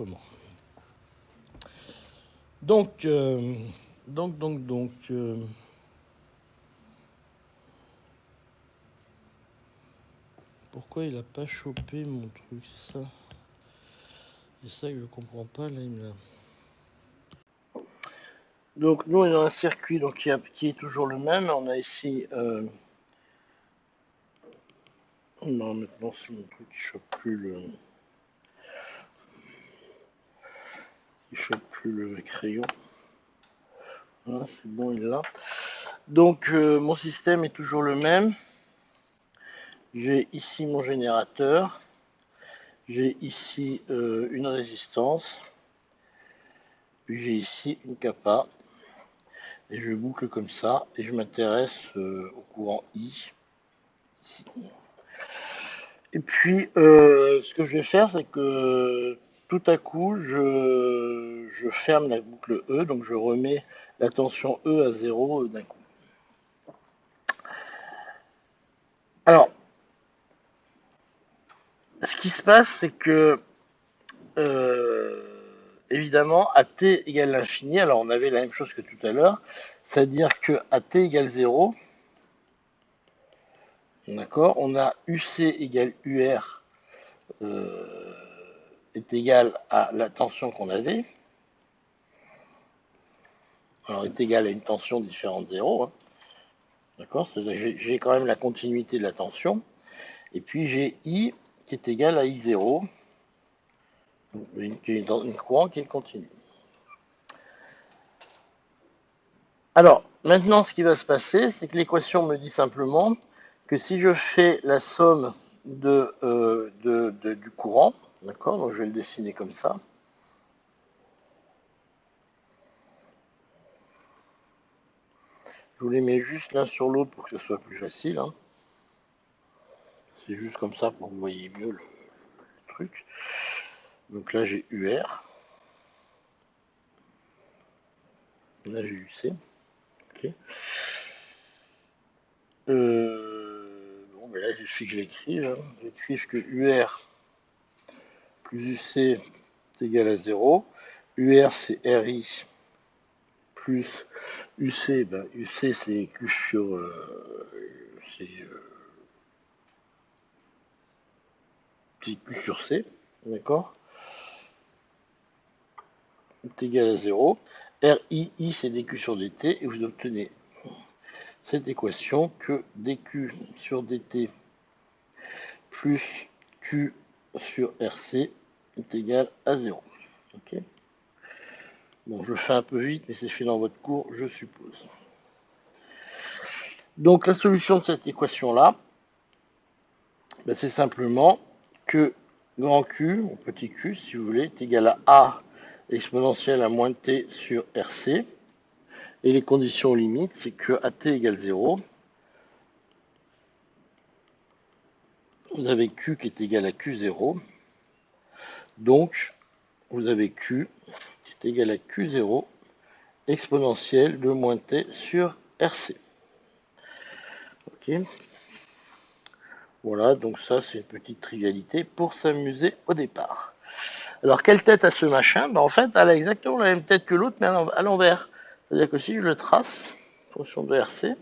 autrement. Donc, pourquoi il a pas chopé mon truc, ça? C'est ça que je comprends pas, là, il me l'a... Donc, nous, on a un circuit donc, qui est toujours le même. On a ici... Non, maintenant, c'est mon truc qui chope plus le... Il chope plus le crayon. Voilà, c'est bon, il l'a. Donc, mon système est toujours le même. J'ai ici mon générateur. J'ai ici une résistance. Puis j'ai ici une capa. Et je boucle comme ça. Et je m'intéresse au courant I. Ici. Et puis, ce que je vais faire, c'est que tout à coup, je ferme la boucle E. Donc, je remets la tension E à 0 d'un coup. Alors, ce qui se passe, c'est que, évidemment, à t égale l'infini, alors on avait la même chose que tout à l'heure, c'est-à-dire que à t égale 0, d'accord, on a UC égale UR est égal à la tension qu'on avait, alors est égal à une tension différente de 0, hein, d'accord, c'est-à-dire que j'ai quand même la continuité de la tension, et puis j'ai I qui est égal à I0, une courant qui est continue. Alors, maintenant, ce qui va se passer, c'est que l'équation me dit simplement que si je fais la somme du courant, d'accord, donc je vais le dessiner comme ça. Je vous les mets juste l'un sur l'autre pour que ce soit plus facile. Hein. C'est juste comme ça pour que vous voyez mieux le truc. Donc là, j'ai UR. Là, j'ai UC. Okay. Bon, ben là, il suffit que je l'écrive. Hein. J'écrive que UR plus UC est égal à 0. UR, c'est RI plus UC. Ben, UC, c'est Q sur... c'est Q sur C. D'accord, est égal à 0. RI, c'est dQ sur dt. Et vous obtenez cette équation que dQ sur dt plus Q sur RC est égal à 0. Ok. Bon, je fais un peu vite, mais c'est fait dans votre cours, je suppose. Donc la solution de cette équation-là, ben, c'est simplement que grand Q, ou petit q si vous voulez, est égal à A exponentielle à moins t sur RC. Et les conditions limites, c'est que à t égale 0, vous avez Q qui est égal à Q0. Donc, vous avez Q qui est égal à Q0 exponentielle de moins t sur RC. Ok. Voilà, donc ça, c'est une petite trivialité pour s'amuser au départ. Alors, quelle tête a ce machin? Ben, en fait, elle a exactement la même tête que l'autre, mais à l'envers. C'est-à-dire que si je le trace, fonction de RC,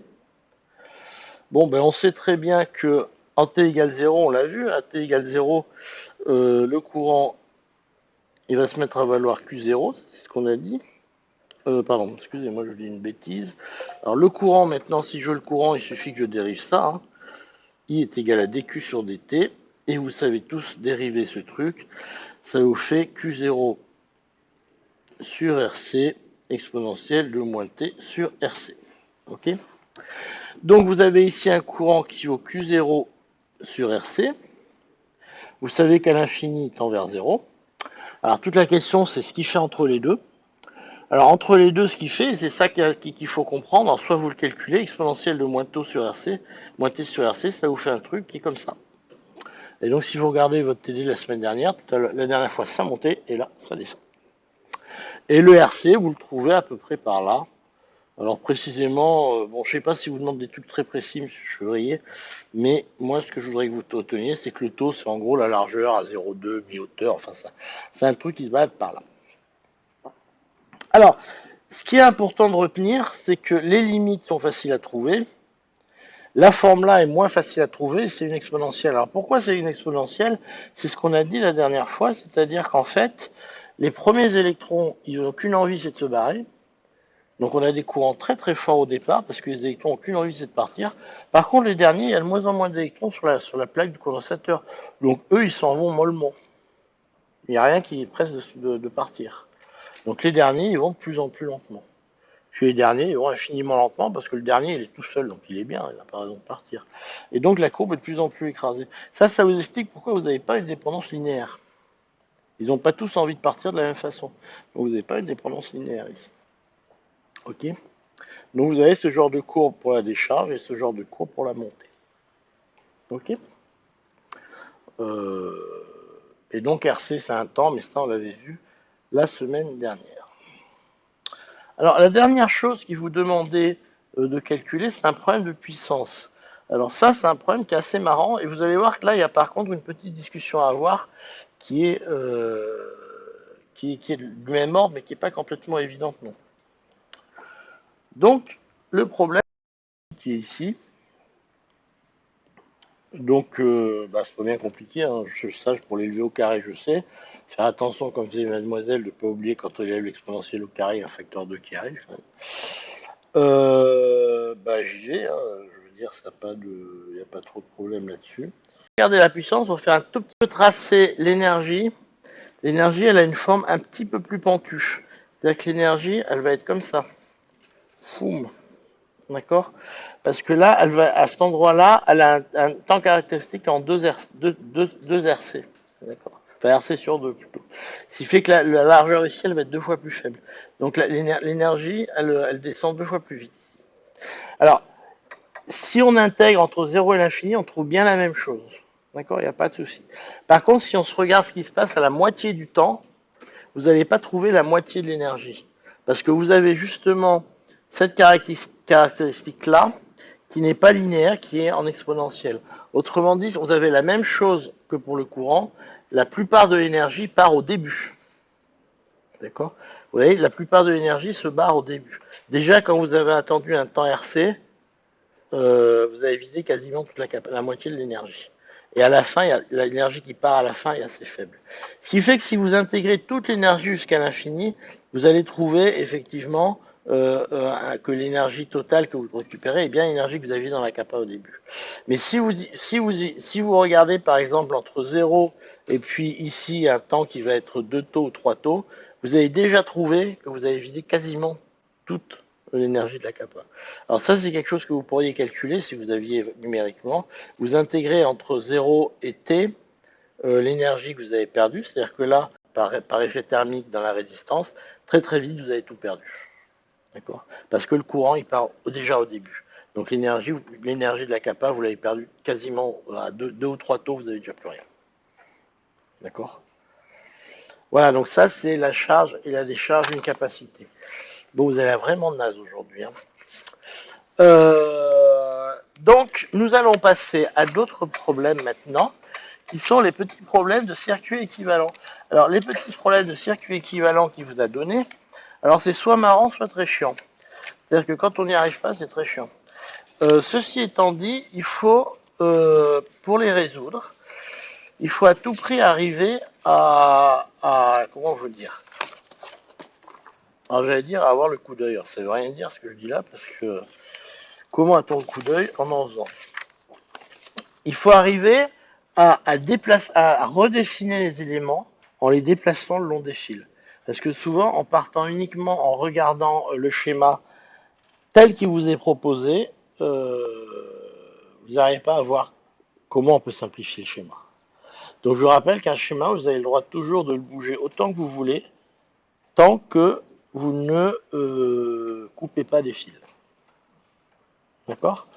bon, ben, on sait très bien que en t égale 0, on l'a vu, à t égale 0, le courant, il va se mettre à valoir Q0, c'est ce qu'on a dit. Pardon, excusez-moi, je dis une bêtise. Alors, le courant, maintenant, si je veux le courant, il suffit que je dérive ça. Hein. I est égal à dQ sur dt. Et vous savez tous dériver ce truc. Ça vous fait Q0 sur RC exponentielle de moins t sur RC. Ok. Donc vous avez ici un courant qui vaut Q0 sur RC. Vous savez qu'à l'infini, il tend vers 0. Alors toute la question, c'est ce qu'il fait entre les deux. Alors entre les deux, ce qu'il fait, c'est ça qu'il faut comprendre. Alors, soit vous le calculez, exponentielle de moins t sur RC, ça vous fait un truc qui est comme ça. Et donc si vous regardez votre TD la semaine dernière, la dernière fois ça montait, et là, ça descend. Et le RC, vous le trouvez à peu près par là. Alors précisément, bon, je sais pas si vous demandez des trucs très précis, monsieur Chevrier, mais moi, ce que je voudrais que vous reteniez, c'est que le taux, c'est en gros la largeur à 0,2, mi-hauteur, enfin ça, c'est un truc qui se balade par là. Alors, ce qui est important de retenir, c'est que les limites sont faciles à trouver. La forme là est moins facile à trouver, c'est une exponentielle. Alors pourquoi c'est une exponentielle? C'est ce qu'on a dit la dernière fois, c'est-à-dire qu'en fait, les premiers électrons, ils n'ont qu'une envie, c'est de se barrer. Donc on a des courants très très forts au départ, parce que les électrons n'ont qu'une envie, c'est de partir. Par contre, les derniers, il y a de moins en moins d'électrons sur la plaque du condensateur. Donc eux, ils s'en vont mollement. Il n'y a rien qui est presse de partir. Donc les derniers, ils vont de plus en plus lentement. Puis les derniers, ils vont infiniment lentement parce que le dernier, il est tout seul, donc il est bien, il n'a pas raison de partir. Et donc la courbe est de plus en plus écrasée. Ça vous explique pourquoi vous n'avez pas une dépendance linéaire. Ils n'ont pas tous envie de partir de la même façon. Donc vous n'avez pas une dépendance linéaire ici. Ok. Donc vous avez ce genre de courbe pour la décharge et ce genre de courbe pour la montée. Ok. Et donc RC, c'est un temps, mais ça, on l'avait vu la semaine dernière. Alors, la dernière chose qu'il vous demandait de calculer, c'est un problème de puissance. Alors ça, c'est un problème qui est assez marrant, et vous allez voir que là, il y a par contre une petite discussion à avoir qui est du même ordre, mais qui n'est pas complètement évidente non. Donc, le problème qui est ici, donc c'est pas bien compliqué, hein, pour l'élever au carré, je sais. Faire attention, comme faisait mademoiselle, de ne pas oublier quand on élève l'exponentielle au carré, un facteur 2 qui arrive. J'y vais, hein, je veux dire, il n'y a pas trop de problème là-dessus. Regardez la puissance, on fait un tout petit peu tracer l'énergie. L'énergie, elle a une forme un petit peu plus pentue. C'est-à-dire que l'énergie, elle va être comme ça. Foum. D'accord? Parce que là, à cet endroit-là, elle a un temps caractéristique en 2 RC. D'accord? Enfin, RC sur 2 plutôt. Ce qui fait que la largeur ici, elle va être 2 fois plus faible. Donc l'énergie, elle descend 2 fois plus vite ici. Alors, si on intègre entre 0 et l'infini, on trouve bien la même chose. D'accord? Il n'y a pas de souci. Par contre, si on se regarde ce qui se passe à la moitié du temps, vous n'allez pas trouver la moitié de l'énergie. Parce que vous avez justement cette caractéristique-là qui n'est pas linéaire, qui est en exponentielle. Autrement dit, vous avez la même chose que pour le courant. La plupart de l'énergie part au début. D'accord? Vous voyez, la plupart de l'énergie se barre au début. Déjà, quand vous avez attendu un temps RC, vous avez vidé quasiment toute la moitié de l'énergie. Et à la fin, l'énergie qui part à la fin est assez faible. Ce qui fait que si vous intégrez toute l'énergie jusqu'à l'infini, vous allez trouver effectivement que l'énergie totale que vous récupérez est bien l'énergie que vous aviez dans la capa au début. Mais si vous regardez par exemple entre 0 et puis ici un temps qui va être 2 taux ou 3 taux, vous avez déjà trouvé que vous avez vidé quasiment toute l'énergie de la capa. Alors ça, c'est quelque chose que vous pourriez calculer si vous aviez numériquement. Vous intégrez entre 0 et t l'énergie que vous avez perdue, c'est-à-dire que là, par effet thermique dans la résistance, très très vite, vous avez tout perdu. D'accord? Parce que le courant, il part déjà au début. Donc l'énergie de la capa, vous l'avez perdue quasiment à 2 ou 3 taux, vous n'avez déjà plus rien. D'accord? Voilà, donc ça, c'est la charge et la décharge d'une capacité. Bon, vous avez vraiment de naze aujourd'hui. Hein. Donc, nous allons passer à d'autres problèmes maintenant, qui sont les petits problèmes de circuit équivalent. Alors, les petits problèmes de circuit équivalent qu'il vous a donné, alors c'est soit marrant, soit très chiant. C'est-à-dire que quand on n'y arrive pas, c'est très chiant. Ceci étant dit, il faut, pour les résoudre, il faut à tout prix arriver à comment vous dire? Alors, j'allais dire à avoir le coup d'œil. Ça ne veut rien dire ce que je dis là, parce que comment a-t-on le coup d'œil en faisant? Il faut arriver à redessiner les éléments en les déplaçant le long des fils. Parce que souvent, en partant uniquement en regardant le schéma tel qu'il vous est proposé, vous n'arrivez pas à voir comment on peut simplifier le schéma. Donc je vous rappelle qu'un schéma, vous avez le droit toujours de le bouger autant que vous voulez, tant que vous ne coupez pas des fils. D'accord?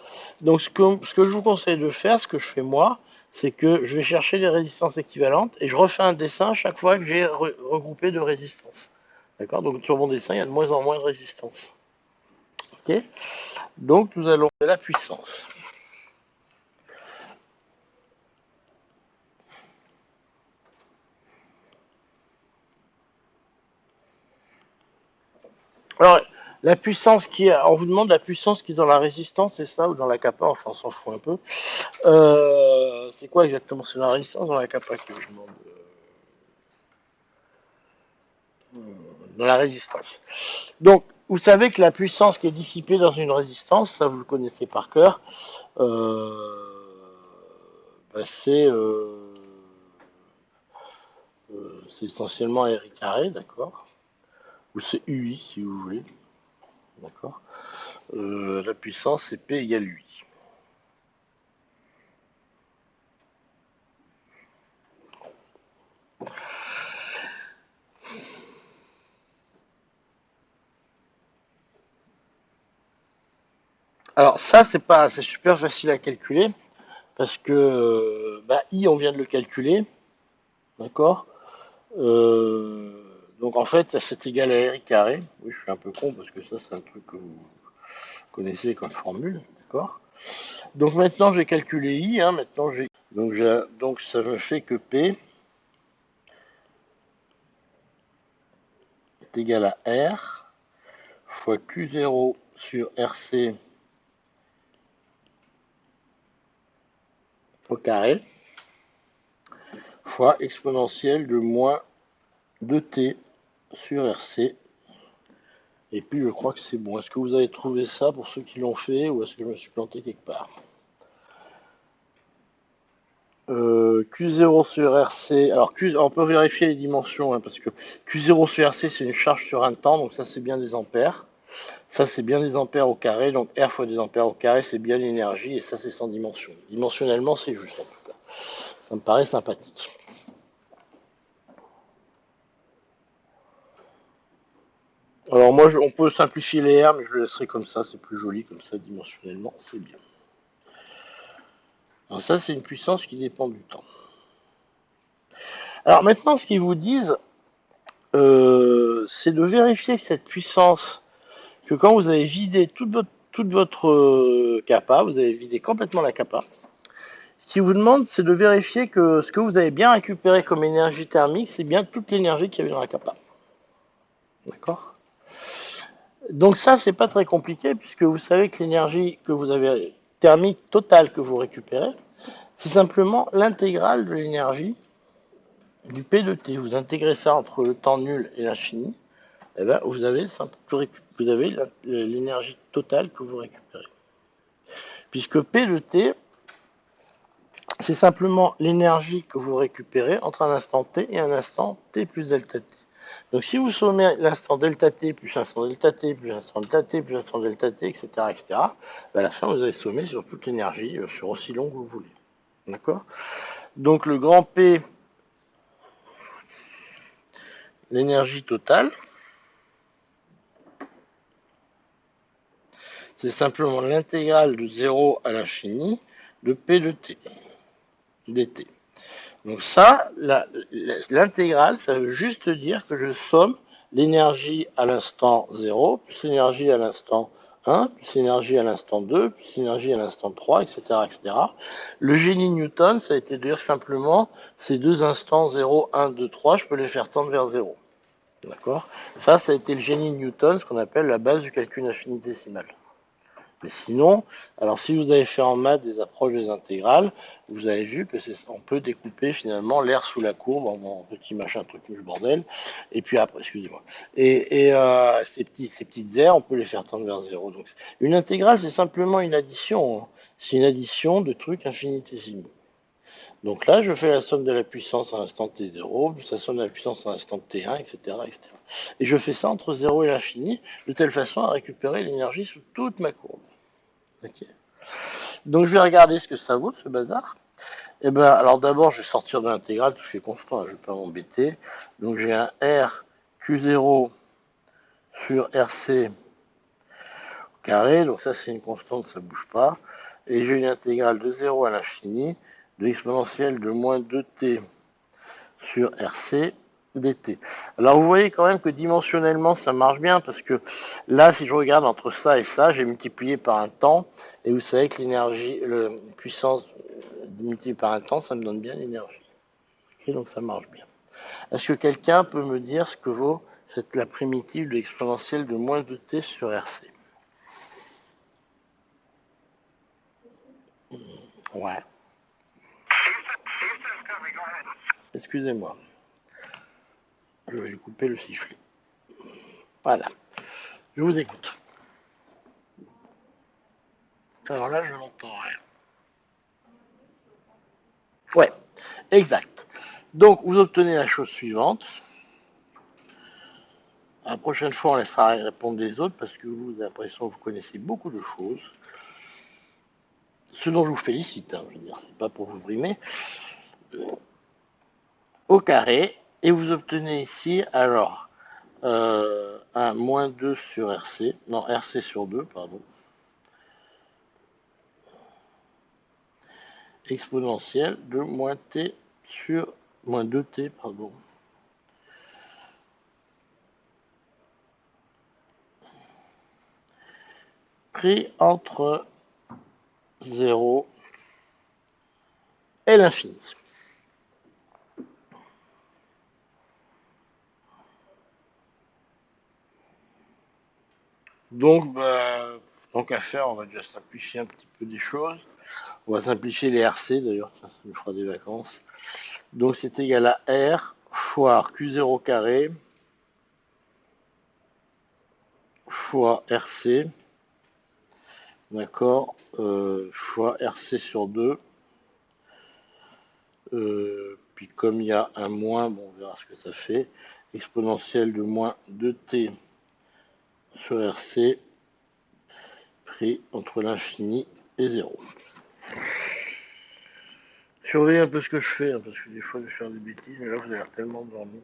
Donc ce que je vous conseille de faire, ce que je fais moi, c'est que je vais chercher les résistances équivalentes et je refais un dessin chaque fois que j'ai regroupé deux résistances. D'accord? Donc sur mon dessin, il y a de moins en moins de résistances. Ok. Donc nous allons de la puissance. Alors, la puissance qui est, on vous demande la puissance qui est dans la résistance, c'est ça, ou dans la kappa, enfin on s'en fout un peu. C'est quoi exactement? C'est dans la résistance ou dans la kappa que je demande? Dans la résistance. Donc, vous savez que la puissance qui est dissipée dans une résistance, ça vous le connaissez par cœur, bah, c'est essentiellement R carré, d'accord? Ou c'est UI si vous voulez, d'accord? La puissance c'est P égale UI. Alors ça c'est super facile à calculer parce que bah, I on vient de le calculer, d'accord? Donc en fait ça c'est égal à R carré. Oui je suis un peu con parce que ça c'est un truc que vous connaissez comme formule, d'accord? Donc maintenant j'ai calculé I, hein, maintenant donc ça me fait que P est égal à R fois Q0 sur RC au carré fois exponentielle de moins 2t sur RC. Et puis je crois que c'est bon. Est-ce que vous avez trouvé ça pour ceux qui l'ont fait ou est-ce que je me suis planté quelque part? Q0 sur RC. Alors on peut vérifier les dimensions hein, parce que Q0 sur RC c'est une charge sur un temps, donc ça c'est bien des ampères. Ça c'est bien des ampères au carré, donc R fois des ampères au carré c'est bien l'énergie et ça c'est sans dimension. Dimensionnellement c'est juste en tout cas. Ça me paraît sympathique. Alors moi on peut simplifier les R mais je le laisserai comme ça, c'est plus joli comme ça dimensionnellement, c'est bien. Alors ça c'est une puissance qui dépend du temps. Alors maintenant ce qu'ils vous disent c'est de vérifier que cette puissance, que quand vous avez vidé toute votre kappa, vous avez vidé complètement la kappa, ce qu'ils vous demandent, c'est de vérifier que ce que vous avez bien récupéré comme énergie thermique, c'est bien toute l'énergie qu'il y avait dans la kappa. D'accord? Donc ça, c'est pas très compliqué, puisque vous savez que l'énergie que vous avez thermique totale que vous récupérez, c'est simplement l'intégrale de l'énergie du P de T. Vous intégrez ça entre le temps nul et l'infini, eh ben, vous avez l'énergie totale que vous récupérez. Puisque P de T, c'est simplement l'énergie que vous récupérez entre un instant T et un instant T plus delta T. Donc si vous sommez l'instant delta T plus l'instant delta T plus l'instant delta T plus l'instant delta T, etc., etc., à la fin vous avez sommé sur toute l'énergie, sur aussi long que vous voulez. D'accord? Donc le grand P, l'énergie totale, c'est simplement l'intégrale de 0 à l'infini de P de T, dt. Donc ça, l'intégrale, ça veut juste dire que je somme l'énergie à l'instant 0, plus l'énergie à l'instant 1, plus l'énergie à l'instant 2, plus l'énergie à l'instant 3, etc., etc. Le génie Newton, ça a été de dire simplement ces deux instants 0, 1, 2, 3, je peux les faire tendre vers 0. D'accord? Ça a été le génie Newton, ce qu'on appelle la base du calcul infinitésimal. Mais sinon, alors si vous avez fait en maths des approches des intégrales, vous avez vu que on peut découper finalement l'air sous la courbe en petit machin truc bordel. Et puis après, excusez-moi. Ces petites aires, on peut les faire tendre vers zéro. Donc une intégrale, c'est simplement une addition. Hein. C'est une addition de trucs infinitésimaux. Donc là, je fais la somme de la puissance à l'instant t0, puis la somme de la puissance à l'instant t1, etc., etc. Et je fais ça entre 0 et l'infini, de telle façon à récupérer l'énergie sous toute ma courbe. Okay. Donc je vais regarder ce que ça vaut ce bazar. Et ben alors d'abord je vais sortir de l'intégrale, tout ce qui est constant, hein, je ne vais pas m'embêter. Donc j'ai un R Q0 sur RC au carré, donc ça c'est une constante, ça ne bouge pas. Et j'ai une intégrale de 0 à l'infini de l'exponentielle de moins 2t sur RC dt. Alors vous voyez quand même que dimensionnellement ça marche bien parce que là si je regarde entre ça et ça, j'ai multiplié par un temps et vous savez que l'énergie, la puissance multipliée par un temps, ça me donne bien l'énergie. Et donc ça marche bien. Est-ce que quelqu'un peut me dire ce que vaut la primitive de l'exponentielle de moins 2t sur RC? Ouais. Excusez-moi. Je vais lui couper le sifflet. Voilà. Je vous écoute. Alors là, je n'entends rien. Ouais, exact. Donc, vous obtenez la chose suivante. La prochaine fois, on laissera répondre les autres parce que vous avez l'impression que vous connaissez beaucoup de choses. Ce dont je vous félicite, hein, je veux dire, c'est pas pour vous brimer. Au carré, et vous obtenez ici, alors, un moins 2 sur RC, non, RC sur 2, pardon, exponentielle de moins T sur moins 2T, pardon. Pris entre 0 et l'infini. Donc, tant qu'à faire, on va déjà simplifier un petit peu des choses. On va simplifier les RC, d'ailleurs, ça nous fera des vacances. Donc, c'est égal à R fois Q0 carré fois RC, d'accord, fois RC sur 2. Puis comme il y a un moins, bon, on verra ce que ça fait, exponentielle de moins 2t sur RC, pris entre l'infini et 0. Surveillez un peu ce que je fais, hein, parce que des fois je vais faire des bêtises, mais là vous avez l'air tellement dormi.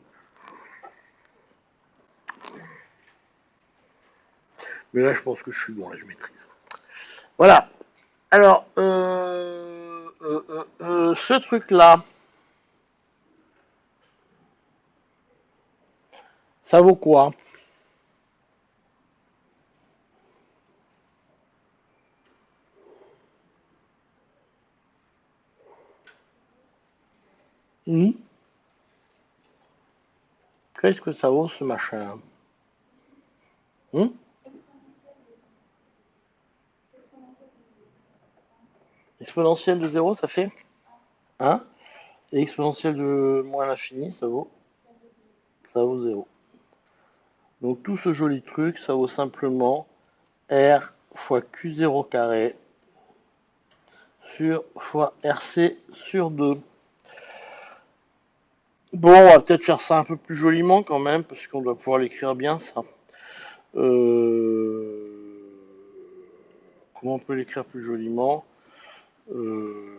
Mais là je pense que je suis bon, là je maîtrise. Voilà. Alors, ce truc-là, ça vaut quoi? Hmm. Qu'est-ce que ça vaut ce machin? Hmm. Exponentielle de 0, ça fait 1. Et exponentielle de moins l'infini, ça vaut 0. Donc tout ce joli truc, ça vaut simplement R fois Q0 carré fois RC sur 2. Bon, on va peut-être faire ça un peu plus joliment quand même, parce qu'on doit pouvoir l'écrire bien, ça. Comment on peut l'écrire plus joliment? euh,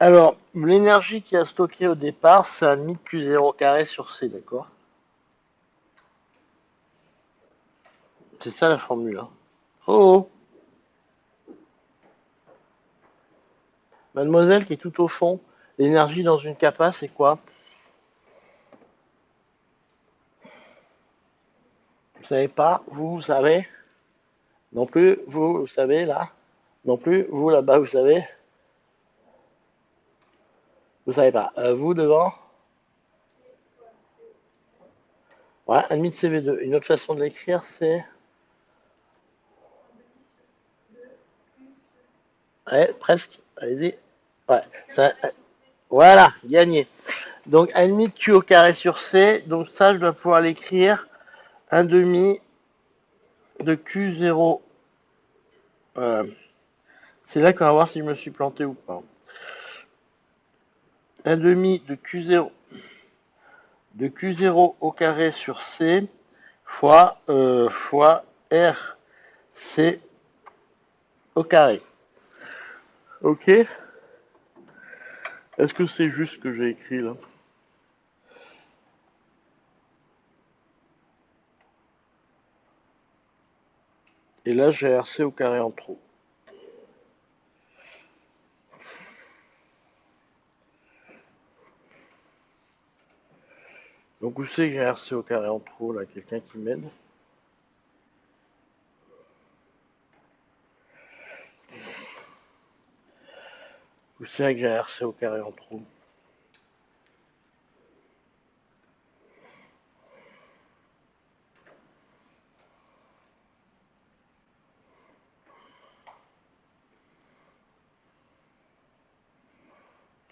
Alors, l'énergie qui a stocké au départ, c'est un demi de Q0 carré sur C, d'accord? C'est ça la formule. Hein. Oh, oh, mademoiselle qui est tout au fond, l'énergie dans une capa, c'est quoi? Vous savez pas? Vous savez? Non plus? Vous savez là? Non plus? Vous là-bas, vous savez? Vous savez pas. Vous devant? Ouais, un demi de CV2. Une autre façon de l'écrire, c'est... Ouais, presque. Allez-y. Ouais. Voilà, gagné. Donc, un demi de Q au carré sur C. Donc, ça, je dois pouvoir l'écrire. Un demi de Q0. Euh, c'est là qu'on va voir si je me suis planté ou pas. Un demi de Q0 au carré sur C fois R C au carré. Ok? Est-ce que c'est juste ce que j'ai écrit là? Et là, j'ai RC au carré en trop. Donc où c'est que j'ai RC au carré en trop, là? Quelqu'un qui m'aide? Où c'est que j'ai RC au carré en trop?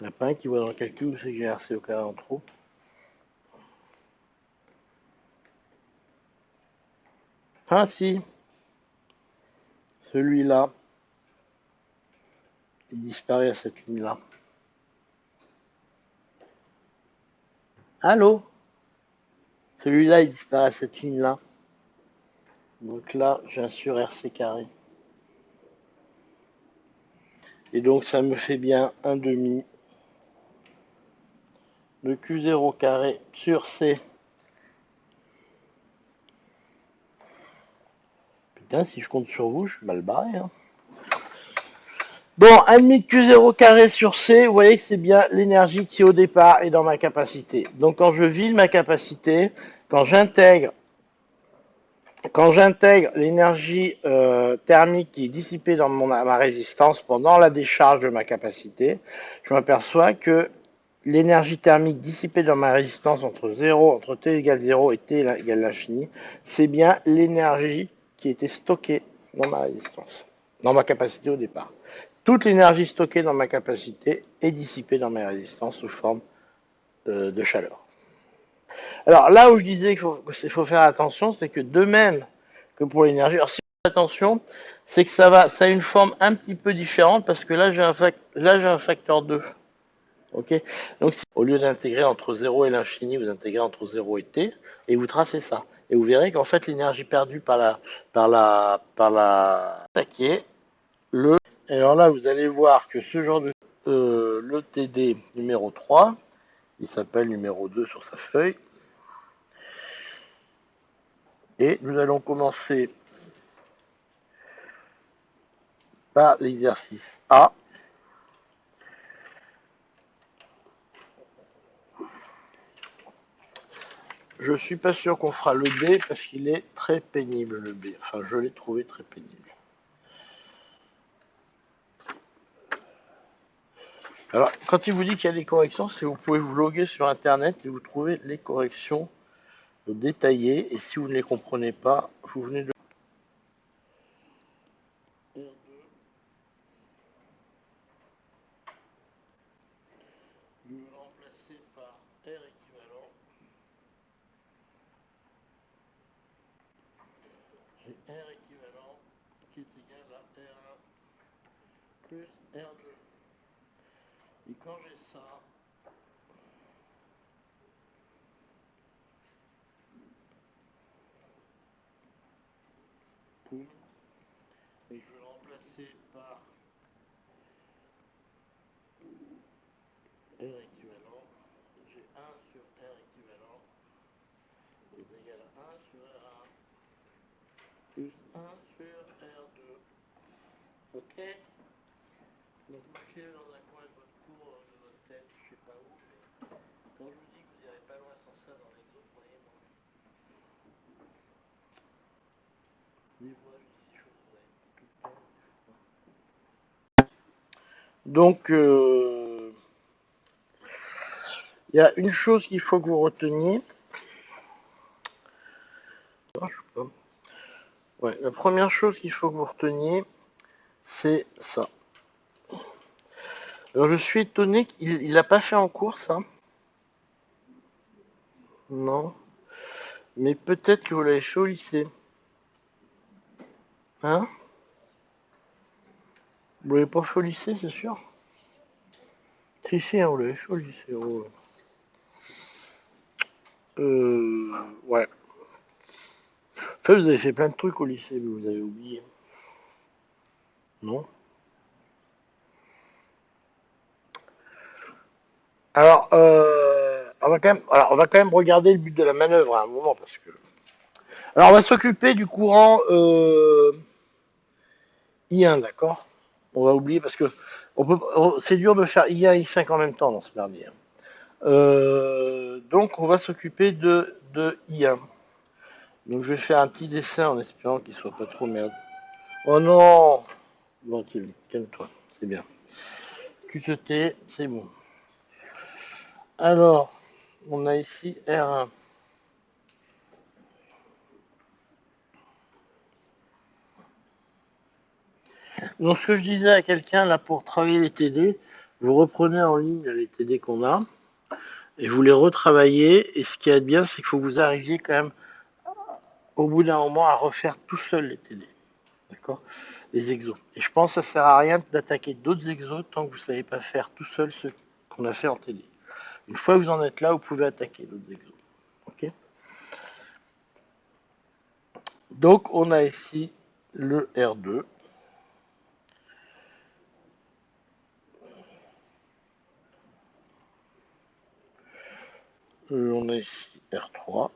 Il n'y a pas un qui voit dans le calcul où c'est que j'ai RC au carré en trop? Ah si, celui-là, il disparaît à cette ligne-là. Allô? Celui-là, il disparaît à cette ligne-là. Donc là, j'ai un sur RC carré. Et donc, ça me fait bien un demi de Q0 carré sur C. Putain, si je compte sur vous, je suis mal barré. Hein. Bon, 1,5 de Q0 carré sur C, vous voyez que c'est bien l'énergie qui au départ est dans ma capacité. Donc quand je vide ma capacité, quand j'intègre l'énergie thermique qui est dissipée dans ma résistance pendant la décharge de ma capacité, je m'aperçois que l'énergie thermique dissipée dans ma résistance entre T égale 0 et T égale l'infini, c'est bien l'énergie qui était stockée dans ma résistance, dans ma capacité au départ. Toute l'énergie stockée dans ma capacité est dissipée dans mes résistances sous forme de chaleur. Alors là où je disais qu'il faut faire attention, c'est que de même que pour l'énergie, alors si on fait attention, c'est que ça a une forme un petit peu différente parce que là j'ai un facteur 2. Ok. Donc si, au lieu d'intégrer entre 0 et l'infini, vous intégrez entre 0 et t et vous tracez ça. Et vous verrez qu'en fait l'énergie perdue par la qui est le. Et alors là vous allez voir que ce genre de le TD numéro 3, il s'appelle numéro 2 sur sa feuille. Et nous allons commencer par l'exercice A. Je suis pas sûr qu'on fera le B parce qu'il est très pénible le B. Enfin, je l'ai trouvé très pénible. Alors, quand il vous dit qu'il y a des corrections, c'est que vous pouvez vous loguer sur Internet et vous trouvez les corrections détaillées. Et si vous ne les comprenez pas, vous venez de R2 vous le remplacez par R équivalent. J'ai R équivalent qui est égal à R1 plus R2. Et quand j'ai ça, poum, et je vais le remplacer par R équivalent, j'ai 1 sur R équivalent qui est égal à 1 sur R1 plus 1 sur R2. Ok. Donc marquez-le dans un coin de votre cours, de votre tête, je sais pas où, mais quand je vous dis que vous n'irez pas loin sans ça dans l'exo, croyez-moi. Des fois, je dis des choses vraies, tout le temps, des fois. Donc, il y a une chose qu'il faut que vous reteniez. Ouais, la première chose qu'il faut que vous reteniez, c'est ça. Alors je suis étonné qu'il l'a pas fait en cours, ça. Non. Mais peut-être que vous l'avez fait au lycée. Hein? Vous l'avez pas fait au lycée, c'est sûr? Si, hein, vous l'avez fait au lycée. Oh. Ouais. En fait, vous avez fait plein de trucs au lycée, mais vous avez oublié. Non? Alors, on va quand même regarder le but de la manœuvre à un moment, parce que. Alors, on va s'occuper du courant. I1, d'accord? On va oublier parce que c'est dur de faire I1 et I5 en même temps dans ce merdier. Donc on va s'occuper de I1. Donc je vais faire un petit dessin en espérant qu'il soit pas trop merde. Oh non! Bon, calme-toi, c'est bien. Tu te tais, c'est bon. Alors, on a ici R1. Donc ce que je disais à quelqu'un là pour travailler les TD, vous reprenez en ligne les TD qu'on a et vous les retravaillez. Et ce qui est bien, c'est qu'il faut que vous arriviez quand même au bout d'un moment à refaire tout seul les TD. D'accord? Les exos. Et je pense que ça sert à rien d'attaquer d'autres exos tant que vous ne savez pas faire tout seul ce qu'on a fait en TD. Une fois que vous en êtes là, vous pouvez attaquer d'autres exos. Ok? Donc on a ici le R2. On a ici R3.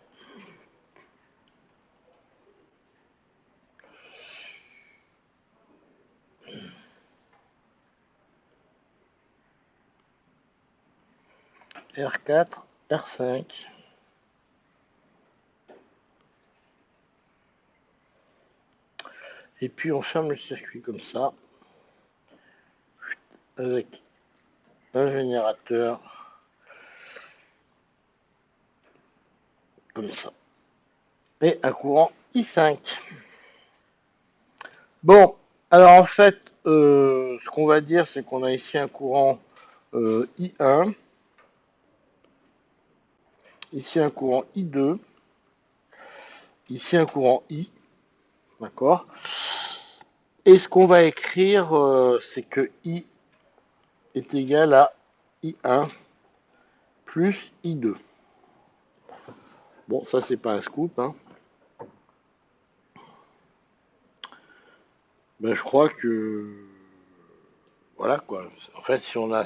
R4, R5. Et puis on ferme le circuit comme ça, avec un générateur comme ça. Et un courant I5. Bon, alors en fait, ce qu'on va dire, c'est qu'on a ici un courant I1, ici un courant I2, ici un courant I, d'accord? Et ce qu'on va écrire, c'est que I est égal à I1 plus I2. Bon, ça c'est pas un scoop, hein. Ben, je crois que voilà quoi. En fait, si on a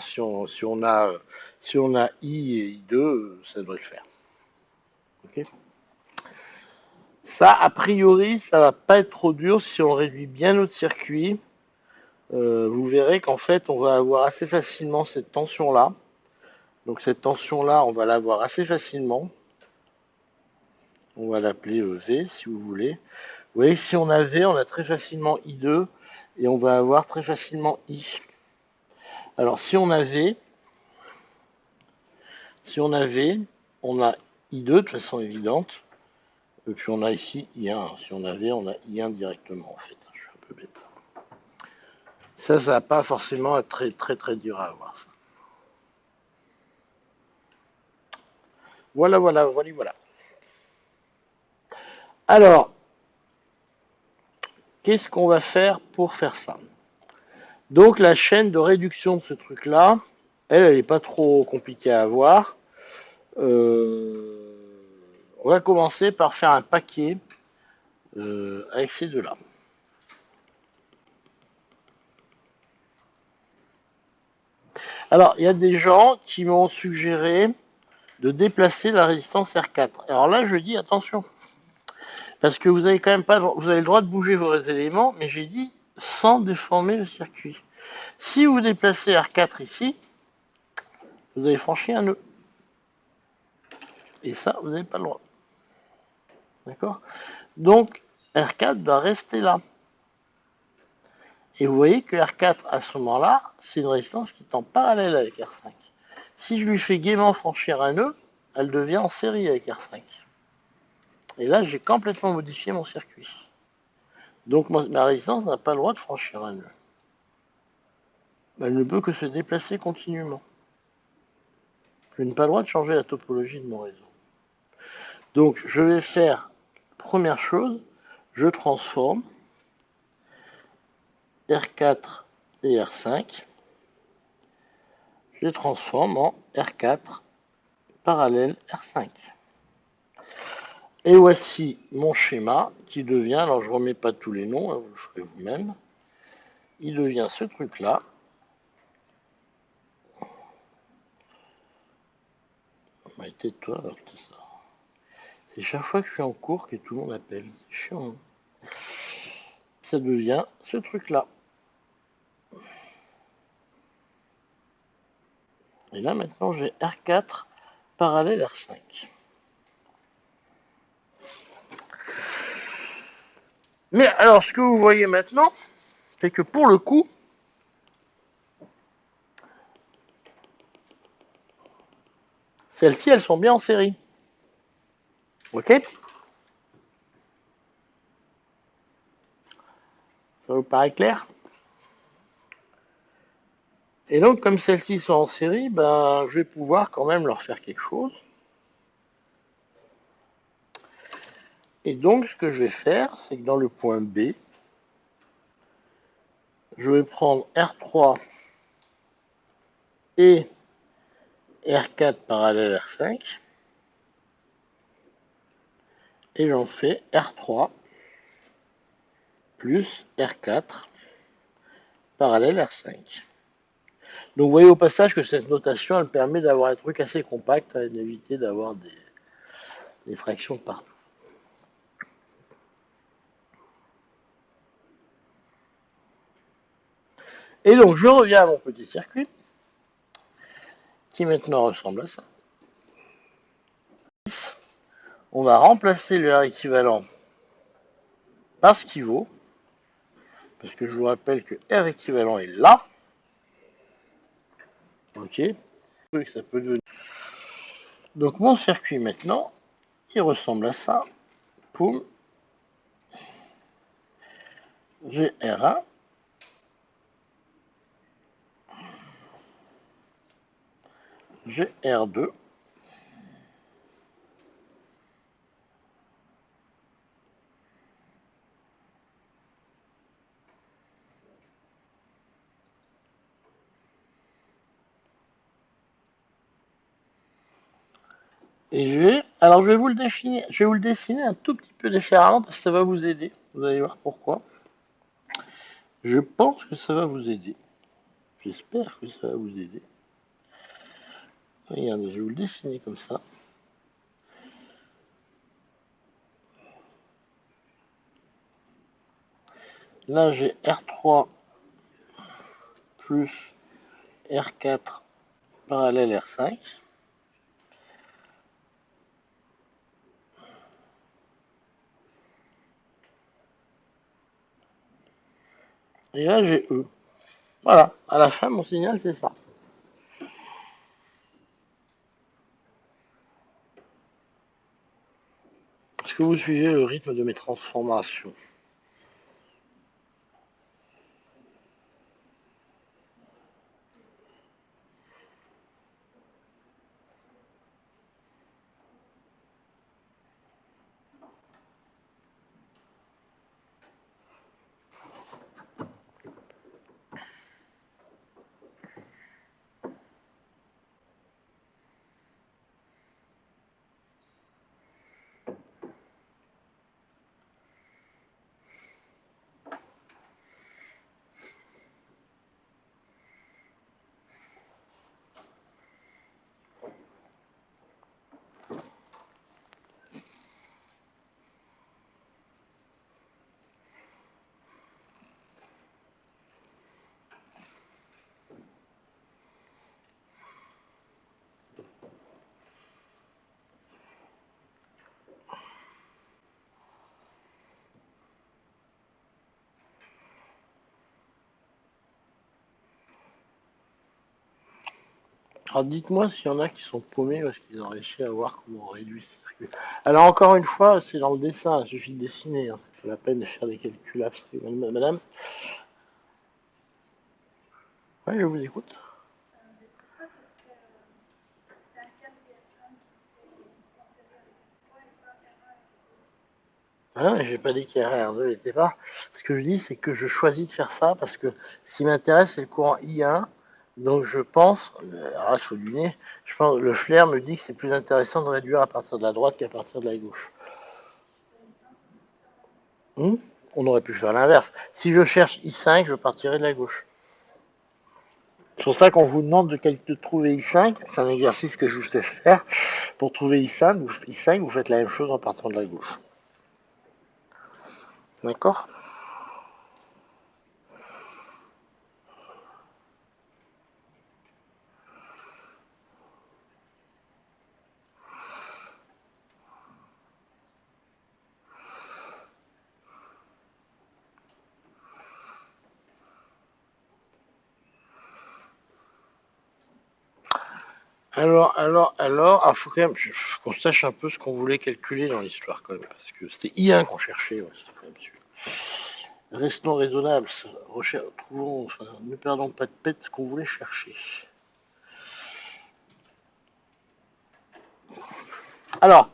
I et I2, ça devrait le faire. Ok. Ça, a priori, ça va pas être trop dur si on réduit bien notre circuit. Vous verrez qu'en fait, on va avoir assez facilement cette tension-là. Donc cette tension-là, on va l'avoir assez facilement. On va l'appeler V si vous voulez. Vous voyez que si on a V, on a très facilement I2 et on va avoir très facilement I. Alors si on a V, on a I2 de façon évidente. Et puis on a ici I1. Si on a V, on a I1 directement en fait. Je suis un peu bête. Ça va pas forcément être très très très dur à avoir. Voilà, voilà, voilà, voilà. Alors, qu'est-ce qu'on va faire pour faire ça? Donc la chaîne de réduction de ce truc-là, elle n'est pas trop compliquée à avoir. On va commencer par faire un paquet avec ces deux-là. Alors, il y a des gens qui m'ont suggéré de déplacer la résistance R4. Alors là, je dis attention, parce que vous avez quand même pas, vous avez le droit de bouger vos éléments, mais j'ai dit sans déformer le circuit. Si vous déplacez R4 ici, vous avez franchi un nœud. Et ça, vous n'avez pas le droit. D'accord? Donc, R4 doit rester là. Et vous voyez que R4, à ce moment-là, c'est une résistance qui est en parallèle avec R5. Si je lui fais gaiement franchir un nœud, elle devient en série avec R5. Et là, j'ai complètement modifié mon circuit. Donc, ma résistance n'a pas le droit de franchir un nœud. Elle ne peut que se déplacer continuellement. Je n'ai pas le droit de changer la topologie de mon réseau. Donc, je vais faire, première chose, je transforme R4 et R5. Je les transforme en R4 parallèle R5. Et voici mon schéma qui devient, alors je ne remets pas tous les noms, hein, vous le ferez vous-même, il devient ce truc-là. Mais tais-toi, alors c'est ça. C'est chaque fois que je suis en cours que tout le monde appelle. C'est chiant. Hein. Ça devient ce truc-là. Et là maintenant j'ai R4 parallèle R5. Mais alors ce que vous voyez maintenant, c'est que pour le coup, celles-ci elles sont bien en série. Ok? Ça vous paraît clair? Et donc comme celles-ci sont en série, ben je vais pouvoir quand même leur faire quelque chose. Et donc ce que je vais faire, c'est que dans le point B, je vais prendre R3 et R4 parallèle R5 et j'en fais R3 plus R4 parallèle R5. Donc vous voyez au passage que cette notation elle permet d'avoir un truc assez compact et d'éviter d'avoir des fractions de partout. Et donc je reviens à mon petit circuit qui maintenant ressemble à ça. On va remplacer le R équivalent par ce qu'il vaut, parce que je vous rappelle que R équivalent est là. Ok. Ça peut devenir. Donc mon circuit maintenant, il ressemble à ça. Poum. J'ai R1. J'ai R2. Et alors je vais vous le définir, je vais vous le dessiner un tout petit peu différemment parce que ça va vous aider. Vous allez voir pourquoi. Je pense que ça va vous aider. J'espère que ça va vous aider. Regardez, je vais vous le dessiner comme ça. Là, j'ai R3 plus R4 parallèle R5. Et là, j'ai E. Voilà, à la fin, mon signal, c'est ça. Est-ce que vous suivez le rythme de mes transformations? Alors dites-moi s'il y en a qui sont paumés parce qu'ils ont réussi à voir comment on réduit ce circuit. Alors encore une fois, c'est dans le dessin, il suffit de dessiner, hein. C'est pas la peine de faire des calculs abstraits. Madame? Oui, je vous écoute. Ah, mais j'ai pas dit qu'il y avait R2 au départ. Ce que je dis, c'est que je choisis de faire ça parce que ce qui m'intéresse, c'est le courant I1. Donc je pense, alors là, faut du nez, je pense, le flair me dit que c'est plus intéressant de réduire à partir de la droite qu'à partir de la gauche. Hmm. On aurait pu faire l'inverse. Si je cherche I5, je partirai de la gauche. C'est pour ça qu'on vous demande de trouver I5. C'est un exercice que je vous laisse faire. Pour trouver I5, vous faites la même chose en partant de la gauche. D'accord? Alors, faut quand même qu'on sache un peu ce qu'on voulait calculer dans l'histoire quand même, parce que c'était I1 qu'on cherchait, ouais, c'était quand même sûr. Restons raisonnables, trouvons, enfin, ne perdons pas de tête ce qu'on voulait chercher. Alors,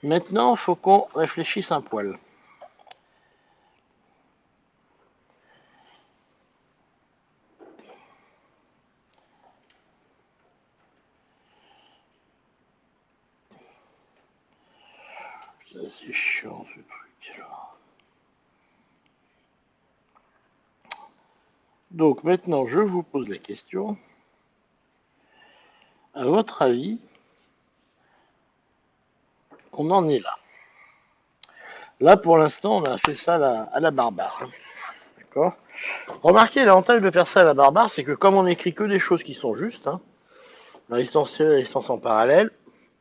maintenant, il faut qu'on réfléchisse un poil. C'est chiant ce truc là. Donc maintenant, je vous pose la question. À votre avis, on en est là. Là, pour l'instant, on a fait ça à la barbare. Hein. D'accord. Remarquez, l'avantage de faire ça à la barbare, c'est que comme on écrit que des choses qui sont justes, hein, la distancielle et la distance en parallèle,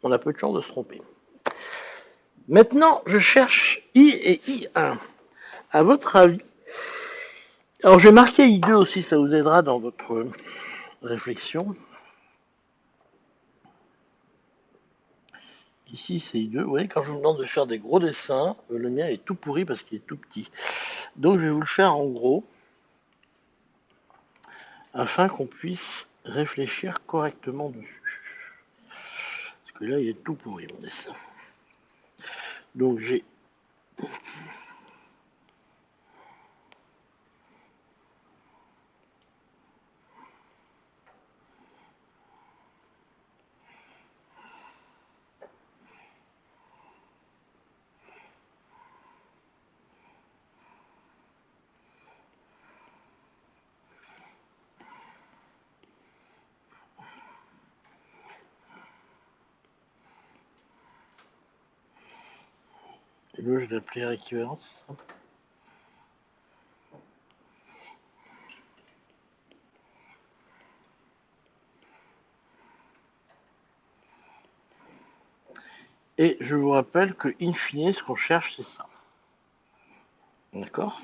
on a peu de chances de se tromper. Maintenant, je cherche I et I1. À votre avis, alors je vais marquer I2 aussi, ça vous aidera dans votre réflexion. Ici, c'est I2. Vous voyez, quand je vous demande de faire des gros dessins, le mien est tout pourri parce qu'il est tout petit. Donc, je vais vous le faire en gros, afin qu'on puisse réfléchir correctement dessus. Parce que là, il est tout pourri, mon dessin. Donc, j'ai le je l'appeler équivalent, c'est ça. Et je vous rappelle que, in fine, ce qu'on cherche, c'est ça. D'accord.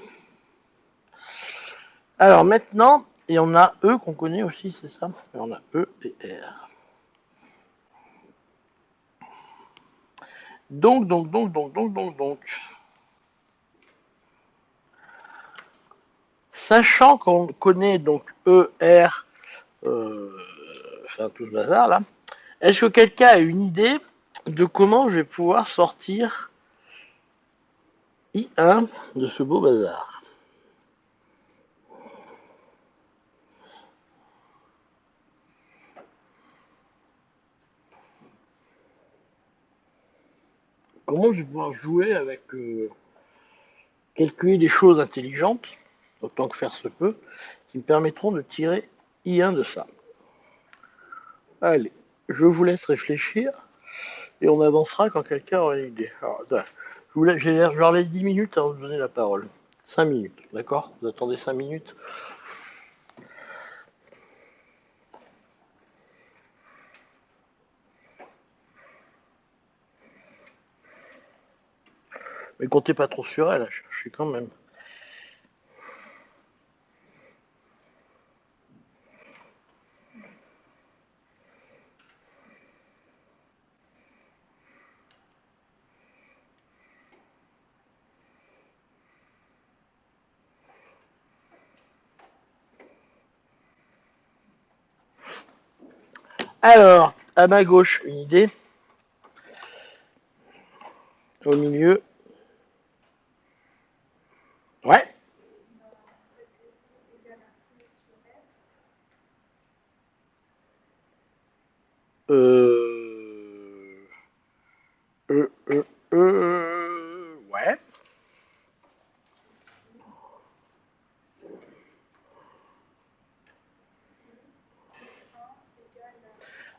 Alors maintenant, et on a E qu'on connaît aussi, c'est ça. Et on a E et R. Donc. Sachant qu'on connaît donc E, R, enfin tout ce bazar là, est-ce que quelqu'un a une idée de comment je vais pouvoir sortir I1 de ce beau bazar? Comment je vais pouvoir jouer avec calculer des choses intelligentes, autant que faire se peut, qui me permettront de tirer I1 de ça. Allez, je vous laisse réfléchir et on avancera quand quelqu'un aura une idée. Alors, je leur laisse 10 minutes avant de vous donner la parole. 5 minutes, d'accord? Vous attendez 5 minutes. Mais comptez pas trop sur elle, je suis quand même. Alors, à ma gauche, une idée. Au milieu. Ouais. Euh... Ouais.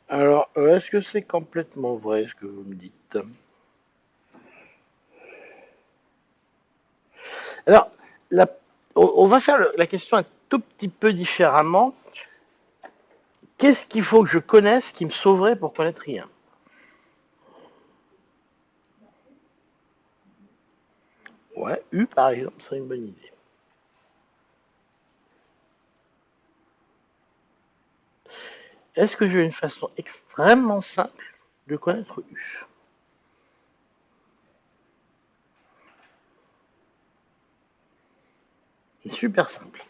Alors, est-ce que c'est complètement vrai ce que vous me dites? Alors, la- on va faire la question un tout petit peu différemment. Qu'est-ce qu'il faut que je connaisse qui me sauverait pour connaître rien? Ouais, U par exemple, c'est une bonne idée. Est-ce que j'ai une façon extrêmement simple de connaître U? C'est super simple.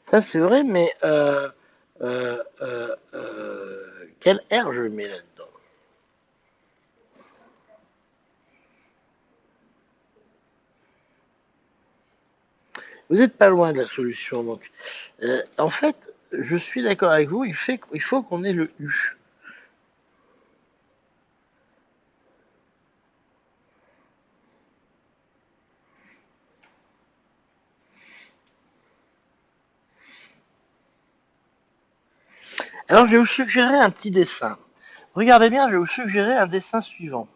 Ça, c'est vrai, mais quel R je mets là-dedans? Vous n'êtes pas loin de la solution. Donc, en fait, je suis d'accord avec vous, il faut qu'on ait le U. Alors, je vais vous suggérer un petit dessin. Regardez bien, je vais vous suggérer un dessin suivant.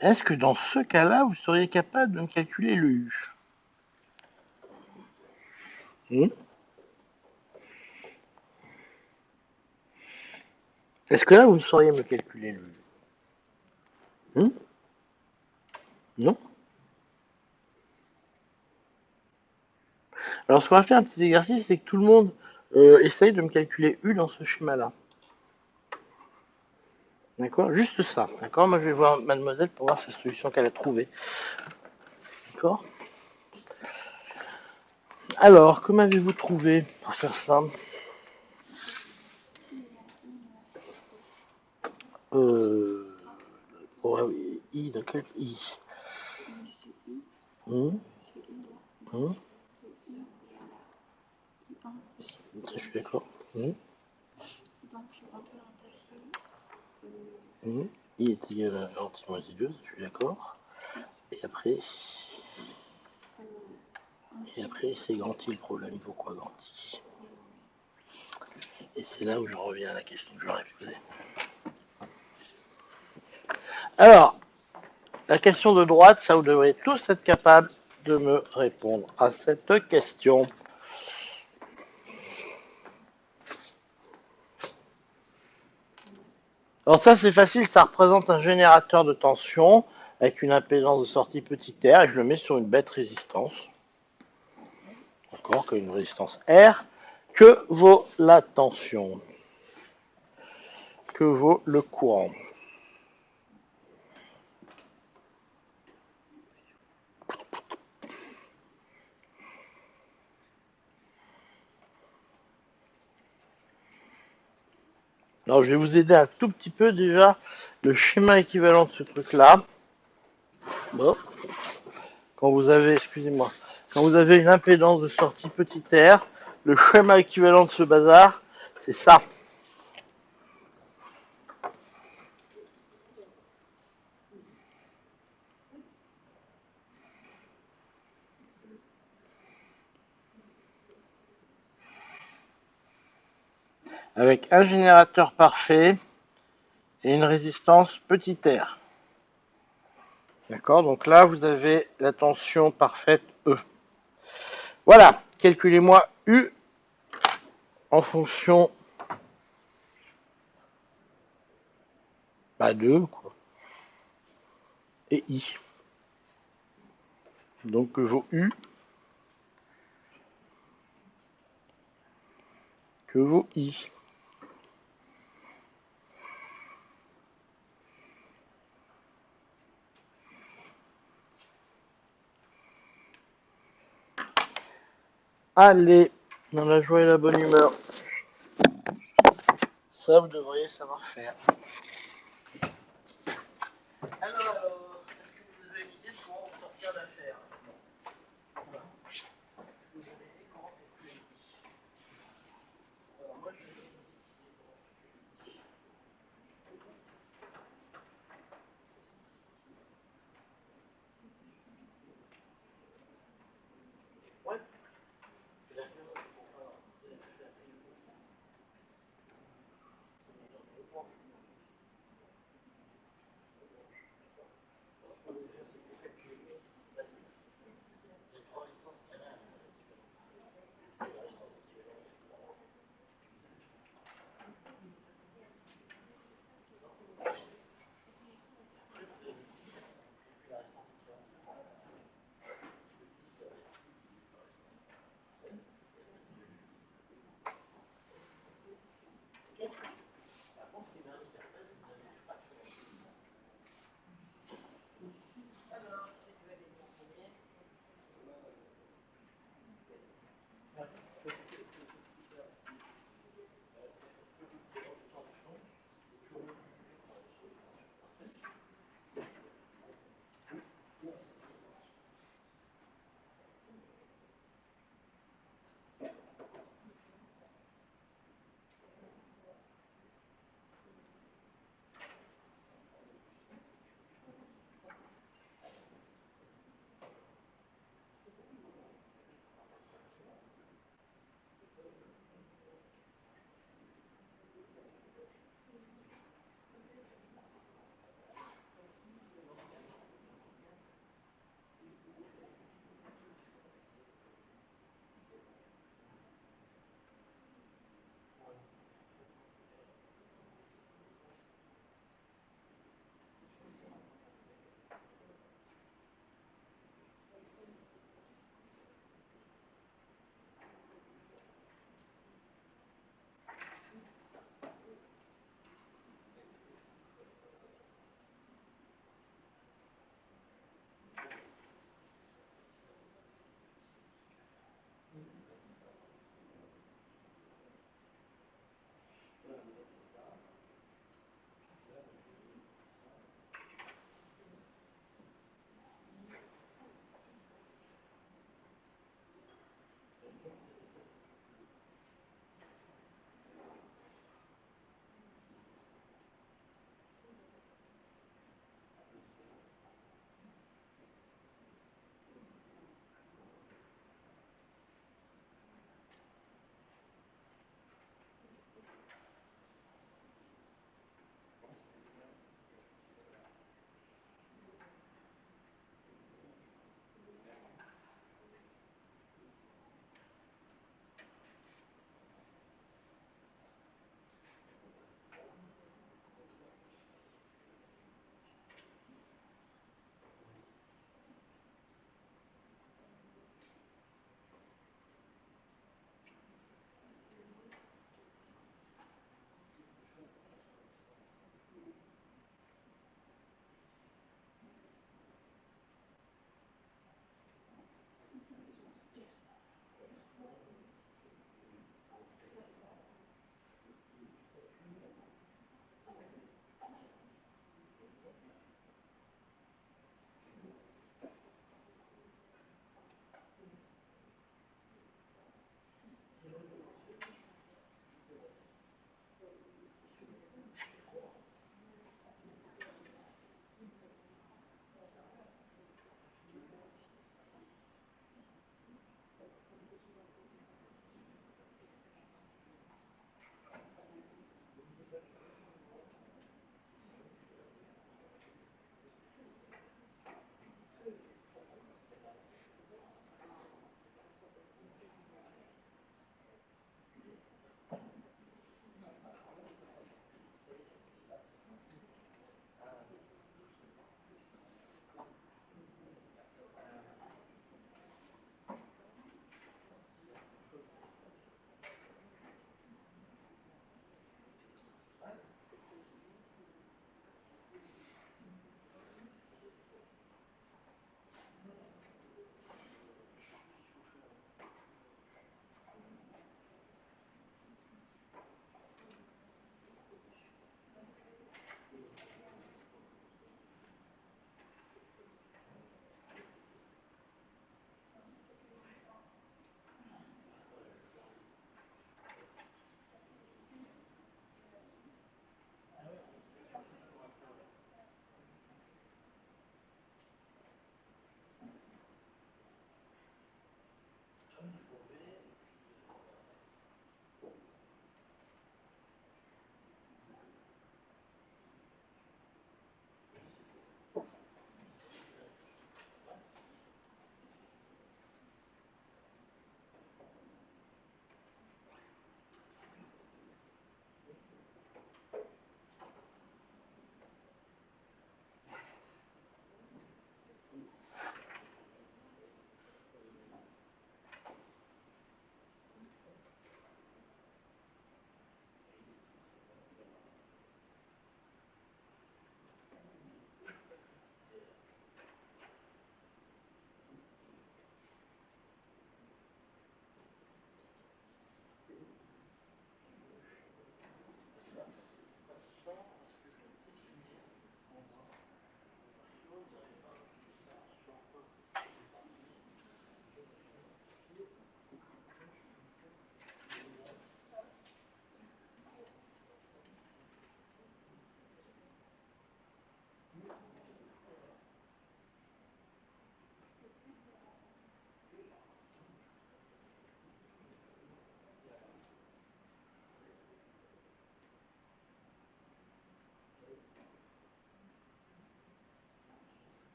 Est-ce que dans ce cas-là, vous seriez capable de me calculer le U? Hmm. Est-ce que là, vous sauriez me calculer le U? Hmm. Non. Alors, ce qu'on va faire un petit exercice, c'est que tout le monde essaye de me calculer U dans ce schéma-là. D'accord? Juste ça. D'accord? Moi, je vais voir mademoiselle pour voir sa solution qu'elle a trouvée. D'accord? Alors, comment avez-vous trouvé pour faire ça? Euh... Ouais, oui, I, dans quel I? Hmm. Hmm. Ça, je suis d'accord. Hmm. Hmm. I est égal à anti-moins I2, je suis d'accord. Et après c'est grand I le problème, il vaut quoi grand I? Et c'est là où j'en reviens à la question que j'aurais posée. Alors, la question de droite, ça vous devriez tous être capables de me répondre à cette question. Alors ça c'est facile, ça représente un générateur de tension avec une impédance de sortie petit r et je le mets sur une bête résistance. D'accord, que une résistance R. Que vaut la tension? Que vaut le courant? Alors je vais vous aider un tout petit peu déjà. Le schéma équivalent de ce truc-là. Bon. Quand vous avez, excusez-moi, quand vous avez une impédance de sortie petit r, le schéma équivalent de ce bazar, c'est ça. Avec un générateur parfait et une résistance petit r. D'accord? Donc là, vous avez la tension parfaite E. Voilà. Calculez-moi U en fonction de quoi, et I. Donc que vaut U, que vaut I. Allez, dans la joie et la bonne humeur. Ça, vous devriez savoir faire. Alors, est-ce que vous avez une idée de comment sortir d'affaire? Voilà. Vous avez une idée comment calculer? Alors, moi, je vais ouais.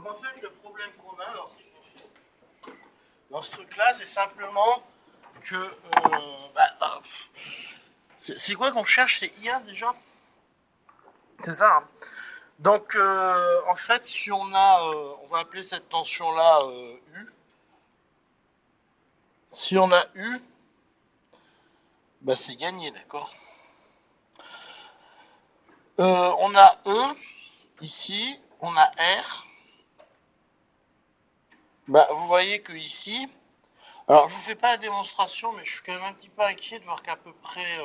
Donc en fait, le problème qu'on a dans ce truc-là, c'est simplement que... c'est quoi qu'on cherche? C'est IA déjà? C'est ça, hein. Donc en fait, si on a... on va appeler cette tension-là U. Si on a U, bah c'est gagné, d'accord? On a E, ici, on a R. Bah, vous voyez que ici, alors je vous fais pas la démonstration, mais je suis quand même un petit peu inquiet de voir qu'à peu près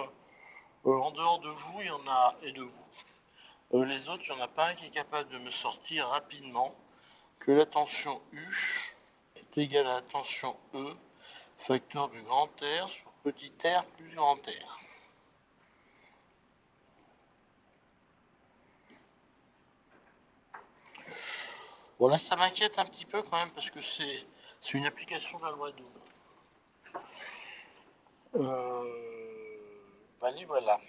en dehors de vous, il y en a, et de vous, les autres, il n'y en a pas un qui est capable de me sortir rapidement que la tension U est égale à la tension E, facteur du grand R sur petit r plus grand R. Bon là ça m'inquiète un petit peu quand même parce que c'est une application de la loi d'Ohm. Allez, voilà.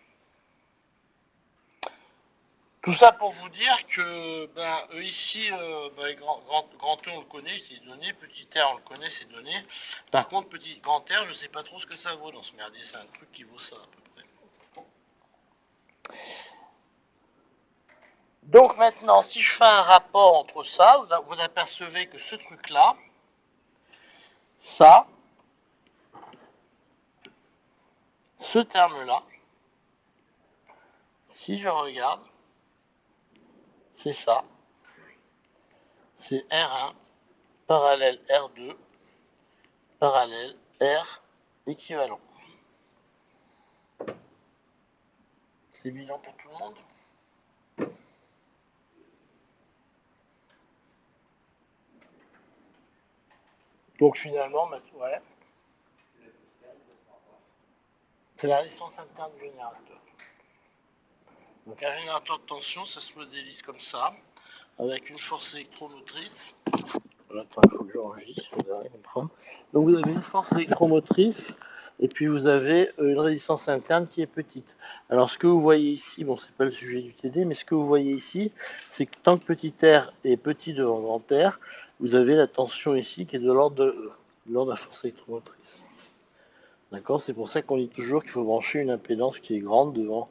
Tout ça pour vous dire que ici, grand E on le connaît, c'est donné, petit R on le connaît, c'est donné. Par contre, petit grand R, je sais pas trop ce que ça vaut dans ce merdier, c'est un truc qui vaut ça à peu près. Donc maintenant, si je fais un rapport entre ça, vous apercevez que ce truc-là, ça, ce terme-là, si je regarde, c'est ça. C'est R1 parallèle R2 parallèle R équivalent. C'est évident pour tout le monde? Donc finalement, ouais, c'est la résistance interne du générateur. Donc un générateur de tension, ça se modélise comme ça, avec une force électromotrice. Attends, il faut que j'enregistre, vous allez comprendre. Donc vous avez une force électromotrice, et puis vous avez une résistance interne qui est petite. Alors ce que vous voyez ici, bon c'est pas le sujet du TD, mais ce que vous voyez ici, c'est que tant que petit r est petit devant grand R, vous avez la tension ici qui est de l'ordre de la force électromotrice. D'accord? C'est pour ça qu'on dit toujours qu'il faut brancher une impédance qui est grande devant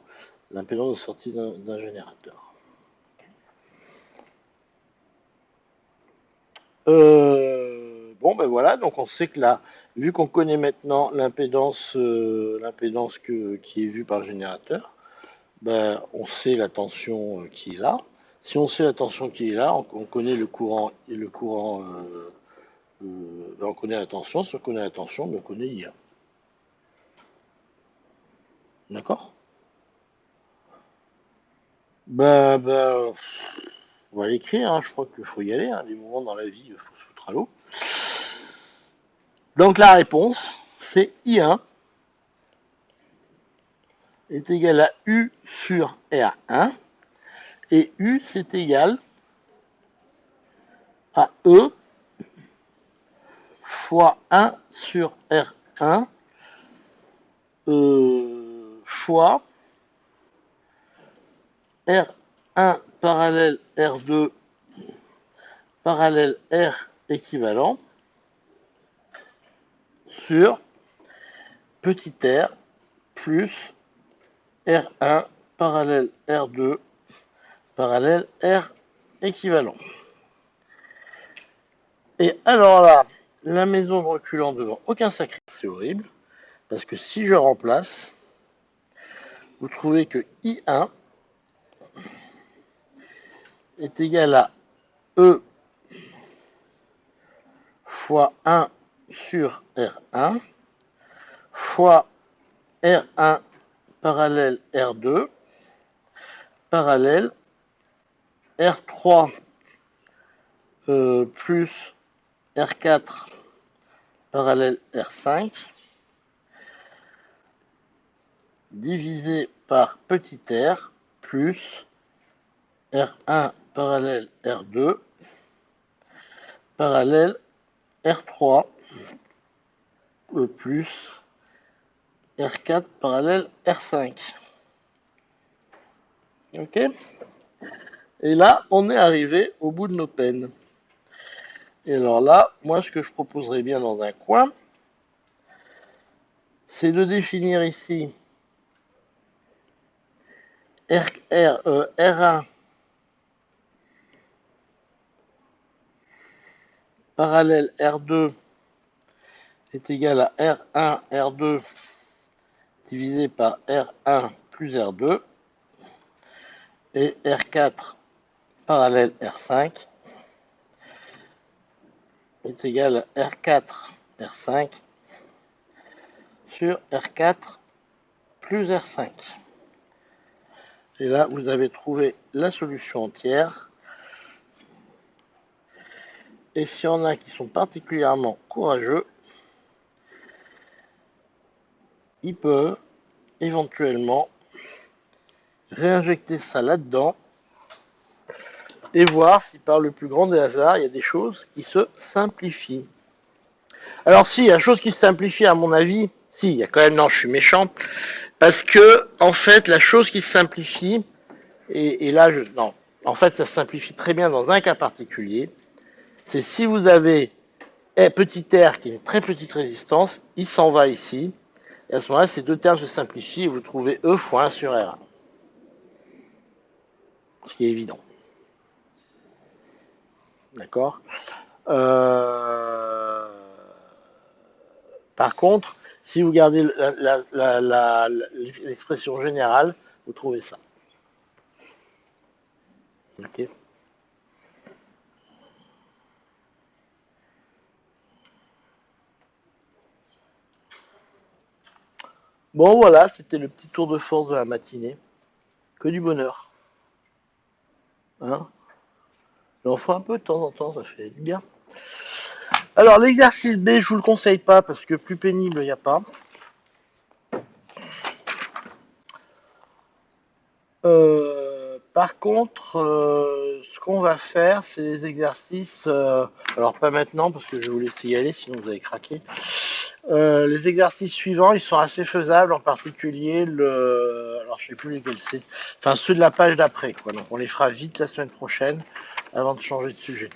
l'impédance de sortie d'un générateur. Bon ben voilà, donc on sait que là, vu qu'on connaît maintenant l'impédance qui est vue par le générateur, ben on sait la tension qui est là. Si on sait la tension qui est là, on connaît le courant on connaît la tension. Si on connaît la tension, ben on connaît l'IA. D'accord? Ben, on va l'écrire, hein. Je crois qu'il faut y aller, hein. Des moments dans la vie, il faut se foutre à l'eau. Donc la réponse, c'est I1 est égal à U sur R1, et U c'est égal à E fois 1 sur R1 fois R1 parallèle R2 parallèle R équivalent sur petit r plus R1 parallèle R2 parallèle R équivalent. Et alors là, la maison de reculant devant aucun sacrifice, c'est horrible, parce que si je remplace, vous trouvez que I1 est égal à E fois 1 sur R1 fois R1 parallèle R2 parallèle R3 plus R4 parallèle R5 divisé par petit r plus R1 parallèle R2 parallèle R3 plus R4 parallèle R5. Ok? Et là, on est arrivé au bout de nos peines. Et alors là, moi, ce que je proposerais bien dans un coin, c'est de définir ici R1 parallèle R2 est égal à R1, R2 divisé par R1 plus R2 et R4 parallèle R5 est égal à R4, R5 sur R4 plus R5. Et là, vous avez trouvé la solution entière. Et s'il y en a qui sont particulièrement courageux, ils peuvent éventuellement réinjecter ça là-dedans et voir si par le plus grand des hasards, il y a des choses qui se simplifient. Alors si, la chose qui se simplifie à mon avis, si, il y a quand même, non, je suis méchant, parce que, en fait, la chose qui se simplifie, et là, non, en fait, ça se simplifie très bien dans un cas particulier, c'est si vous avez petit r qui est une très petite résistance, il s'en va ici, et à ce moment-là, ces deux termes se simplifient et vous trouvez E fois 1 sur R1. Ce qui est évident. D'accord. Par contre, si vous gardez l'expression générale, vous trouvez ça. Ok. Bon voilà, c'était le petit tour de force de la matinée. Que du bonheur. Hein, on fait un peu de temps en temps, ça fait du bien. Alors l'exercice B, je vous le conseille pas parce que plus pénible, il n'y a pas. Par contre, ce qu'on va faire, c'est des exercices. Alors pas maintenant parce que je vais vous laisser y aller, sinon vous allez craquer. Les exercices suivants, ils sont assez faisables, en particulier alors je sais plus lesquels c'est, enfin ceux de la page d'après, quoi. Donc on les fera vite la semaine prochaine, avant de changer de sujet.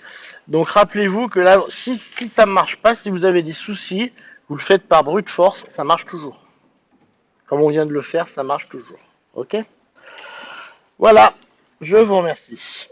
Donc rappelez-vous que là, si ça ne marche pas, si vous avez des soucis, vous le faites par brute force, ça marche toujours. Comme on vient de le faire, ça marche toujours. Ok ? Voilà, je vous remercie.